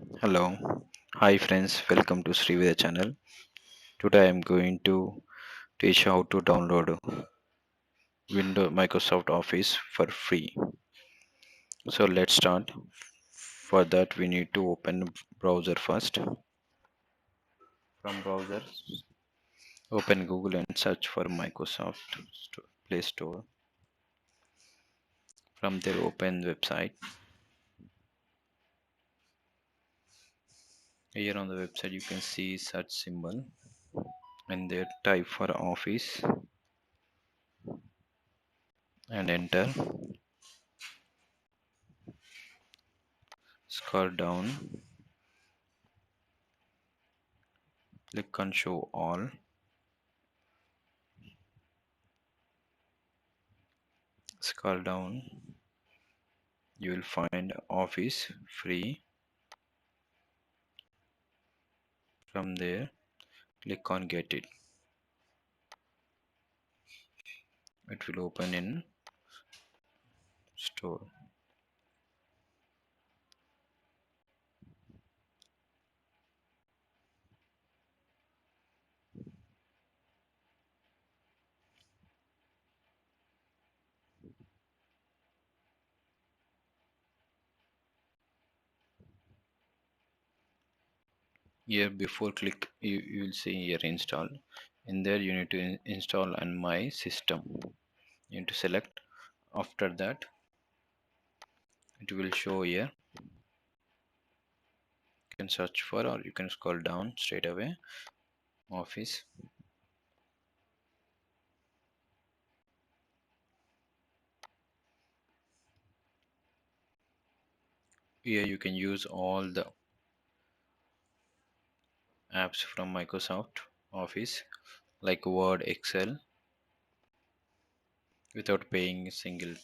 Hello, hi friends, welcome to ShreeVeda Channel. Today I am going to teach how to download Windows Microsoft Office for free. So let's start. For that we need to open browser first. From browser, open Google and search for Microsoft Play Store. From there open website. Here on the website you can see search symbol and there type for Office and enter. Scroll down, click on show all. Scroll down, you will find Office free. From there click on get it will open in store. Here before click you will see here install. In there you need to install on my system. You need to select. After that it will show here. You can search for or you can scroll down straight away Office. Here you can use all the apps from Microsoft Office like Word, Excel without paying single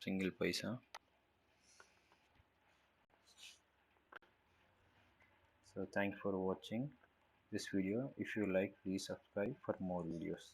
paisa. So thanks for watching this video. If you like, please subscribe for more videos.